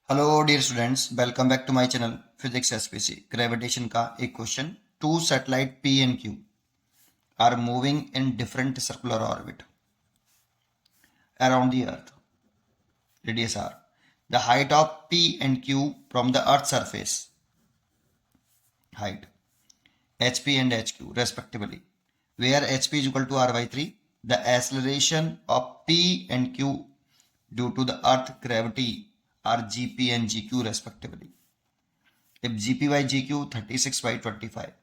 Hello dear students, welcome back to my channel physics SPC. Gravitation का एक question. Two satellite P and Q are moving in different circular orbit around the earth. Radius R. The height of P and Q from the earth surface, height hp and hq respectively, where hp is equal to r by 3. The acceleration of p and q due to the earth gravity are gp and gq respectively. If gp by gq 36 by 25,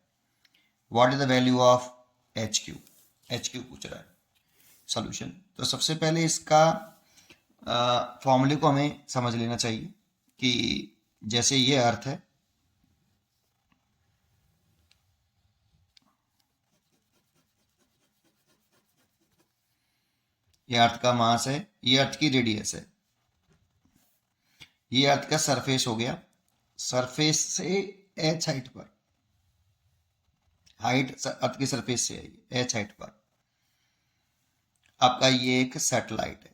what is the value of hq? hq पूछ रहा है। Solution. तो सबसे पहले इसका फॉर्मूले को हमें समझ लेना चाहिए कि जैसे ये अर्थ है, ये अर्थ का मास है, ये अर्थ की रेडियस है, ये अर्थ का सरफेस हो गया। सरफेस से एच हाइट पर, हाइट अर्थ की सरफेस से है एच हाइट पर आपका ये एक सैटेलाइट है,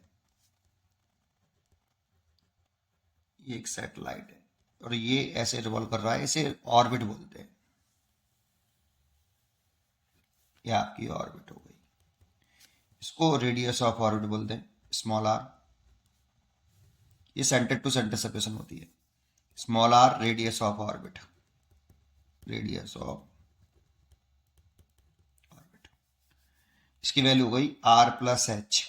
ये एक सैटेलाइट है और ये ऐसे रिवॉल्व कर रहा है, इसे ऑर्बिट बोलते हैं। ये आपकी ऑर्बिट हो गई, इसको रेडियस ऑफ ऑर्बिट बोलते हैं, स्मॉल आर। ये सेंटर टू सेंटर सेपरेशन होती है। Small r radius of orbit, radius of orbit. इसकी वैल्यू हो गई आर प्लस एच।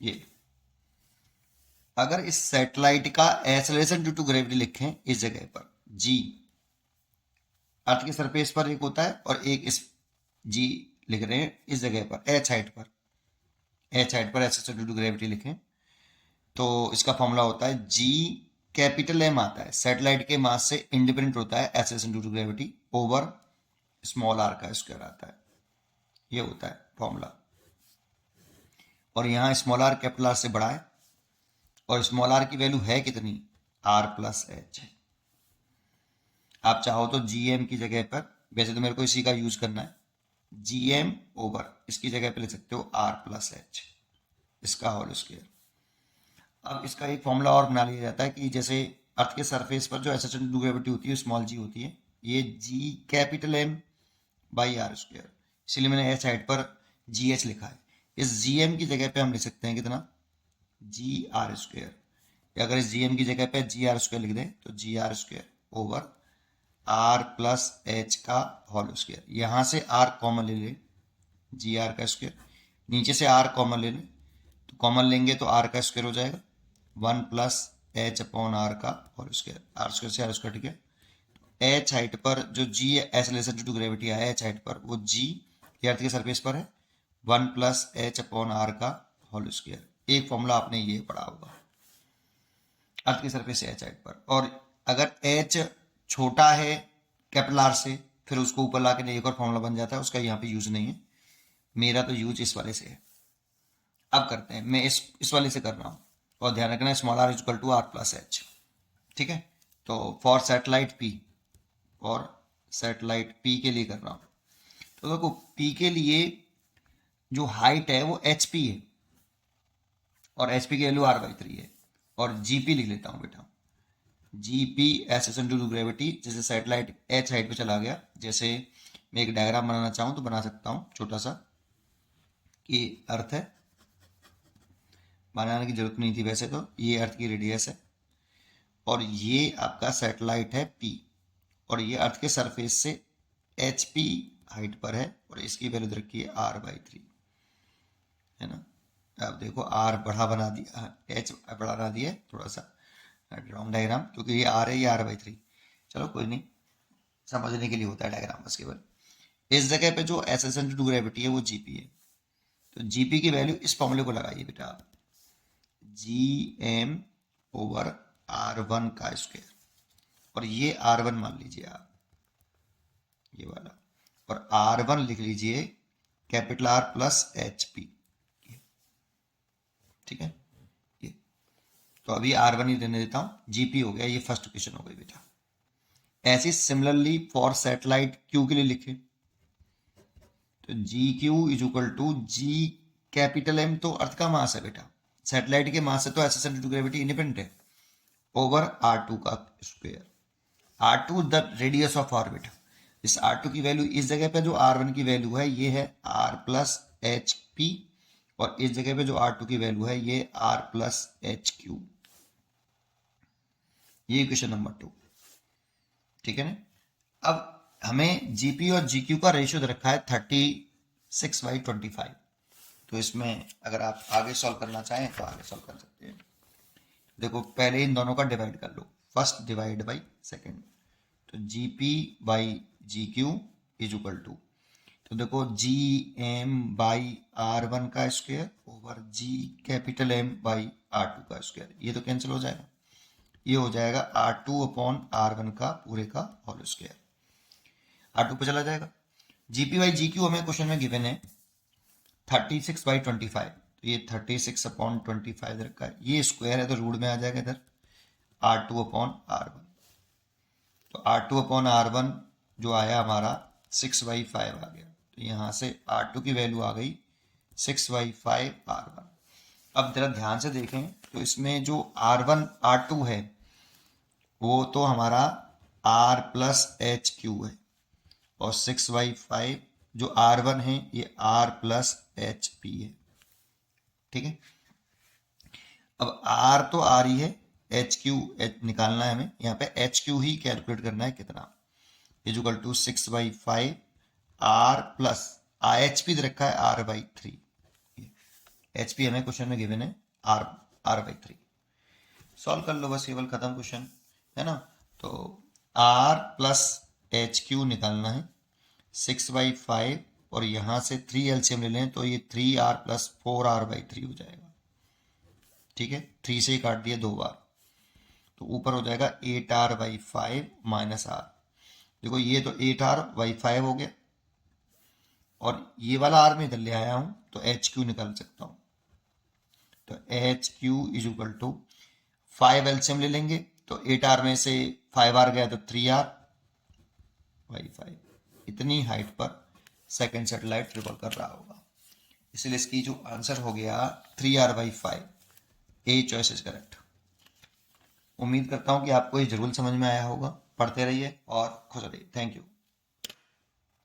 ये अगर इस सैटेलाइट का एक्सेलरेशन ड्यू टू ग्रेविटी लिखें इस जगह पर, जी अर्थ के सरफेस पर एक होता है और एक इस जी लिख रहे हैं इस जगह पर एच हाइट पर, एच हाइट पर एक्सेलरेशन ड्यू टू ग्रेविटी लिखें तो इसका फॉर्मूला होता है जी कैपिटल एम आता है, सैटेलाइट के मास से इंडिपेंडेंट होता है acceleration due to gravity, over small r का स्क्वायर आता है। ये होता है फॉर्मूला। और यहाँ स्मॉल आर कैपिटल आर से बड़ा है और स्मॉल आर की वैल्यू है कितनी, आर प्लस एच है। आप चाहो तो जी एम की जगह पर, वैसे तो मेरे को इसी का यूज करना है, जी एम ओवर इसकी जगह पे लिख सकते हो आर प्लस एच, इसका होल स्क्वायर। अब इसका एक फॉर्मूला और बना लिया जाता है कि जैसे अर्थ के सरफेस पर जो एक्सेलरेशन ड्यू ग्रेविटी होती है स्मॉल जी होती है, ये G capital M by R square, इसलिए मैंने एच हाइट पर जी एच लिखा है। इस जी एम की जगह पे हम लिख सकते हैं कितना, जी आर स्क्वायर, या अगर इस जी एम की जगह पे जी आर स्क्वायर लिख दें तो G R square over R plus H का होल स्क्वायर। यहाँ से आर कॉमन ले लें, जी आर का स्क्वायर, नीचे से आर कॉमन ले लें तो कॉमन लेंगे तो आर का स्क्वायर हो जाएगा, one plus h upon R का होल स्क्वायर, आर स्क्वायर से आर स्क्वायर, ठीक है। एच हाइट पर जो g acceleration due to gravity है एच हाइट पर, वो जी ये अर्थ के सरफेस पर है, one plus h upon R का होल स्क्वायर। एक फॉर्मूला आपने ये पढ़ा होगा अर्थ की सरफेस से एच हाइट पर। और अगर एच छोटा है कैपिटल आर से, फिर उसको ऊपर ला के एक और फॉर्मूला बन जाता है, उसका यहाँ पे यूज नहीं है, मेरा तो यूज इस वाले से है। अब करते हैं, मैं इस वाले से कर रहा हूँ और ध्यान रखना small r equal to R plus h, ठीक है। तो फॉर सैटेलाइट पी, और सैटेलाइट पी के लिए कर रहा हूँ, तो देखो पी के लिए जो हाइट है वो एच पी है और एच पी की वैल्यू आर बाई 3 है, और जीपी लिख लेता हूँ बेटा, g p acceleration due to gravity. जैसे सैटेलाइट एच हाइट पे चला गया, जैसे मैं एक डायग्राम बनाना चाहूँ तो बना सकता हूँ छोटा सा, कि अर्थ है, बनाने की जरूरत नहीं थी वैसे तो, ये अर्थ की रेडियस है और ये आपका सैटेलाइट है पी, और ये अर्थ के सरफेस से एच पी हाइट पर है और इसकी वैल्यू रखी है आर बाई 3, है ना। अब देखो आर बड़ा बना दिया, एच बड़ा बना दिया थोड़ा सा, रॉन्ग डायग्राम, क्योंकि ये आर है, ये आर बाई 3। चलो कोई नहीं, समझने के लिए होता है डायग्राम बस केवल। इस जगह पे जो एक्सेलरेशन ड्यू टू ग्रेविटी है वो जीपी है, तो जीपी की वैल्यू इस फॉर्मूले को लगाइए बेटा आप, g m over R one का स्क्वायर, और ये आर वन मान लीजिए आप, ये वाला, और आर वन लिख लीजिए capital R plus h P, ठीक है। ये तो अभी आर वन ही रहने देता हूं, जीपी हो गया, ये फर्स्ट इक्वेशन हो गई बेटा। ऐसी सिमिलरली फॉर सैटेलाइट क्यू के लिए लिखे तो g q is equal to g capital M, तो अर्थ का मास है बेटा, सैटेलाइट के मास से तो acceleration due to gravity independent है, ओवर R2 का square. R2 the radius of orbit. इस R2 की वैल्यू इस जगह पे जो R1 की वैल्यू है ये है R प्लस एच पी, और इस जगह पे जो R2 की वैल्यू है ये R प्लस एच क्यू। ये क्वेश्चन नंबर 2, ठीक है ना। अब हमें जीपी और जीक्यू का रेशियो दे रखा है 36/25। तो इसमें अगर आप आगे सॉल्व करना चाहें तो आगे सॉल्व कर सकते हैं। देखो पहले इन दोनों का डिवाइड कर लो, फर्स्ट डिवाइड बाई सेकेंड। तो g p by g q is equal to, तो देखो जी एम बाई R1 का square over g capital M by R2 का स्क्वायर। ये तो कैंसिल हो जाएगा, ये हो जाएगा R2 अपॉन R1 का पूरे का होल स्क्वायर। R2 पे चला जाएगा। जीपी बाई जी क्यू हमें क्वेश्चन में गिवन है 36/25, तो ये 36/25 रखा है, ये स्क्वायर है तो रूट में आ जाएगा इधर R2 अपॉन R1। तो R2 अपॉन R1 जो आया हमारा 6/5 आ गया, तो यहाँ से R2 की वैल्यू आ गई 6/5 R1। अब जरा ध्यान से देखें तो इसमें जो R1 R2 है वो तो हमारा R प्लस एच क्यू है, और 6/5 जो R1 है ये R प्लस एच पी है, ठीक है। अब R तो R ही है, एच क्यू निकालना है हमें, यहाँ पे एच क्यू ही कैलकुलेट करना है कितना, equal to 6/5 R plus h p रखा है R/3। एच पी हमें क्वेश्चन में गिवन है R/3। सॉल्व कर लो बस, केवल खत्म क्वेश्चन है ना। तो R प्लस एच क्यू निकालना है 6/5, और यहाँ से 3 एलसीएम ले लें तो ये 3R प्लस 4R/3 हो जाएगा, ठीक है। 3 से ही काट दिया 2 बार, तो ऊपर हो जाएगा 8R/5 माइनस R। देखो ये तो 8R/5 हो गया, और ये वाला R में इधर ले आया हूँ तो एच क्यू निकाल सकता हूँ। तो h q is equal to 5 LCM ले लेंगे, तो 8R में से 5R गया तो 3R/5। इतनी हाइट पर सेकेंड सैटेलाइट रिवॉल्व कर रहा होगा, इसलिए इसकी जो आंसर हो गया 3R/5। A choice is correct. उम्मीद करता हूं कि आपको ये जरूर समझ में आया होगा। पढ़ते रहिए और खुश रहिए। Thank you.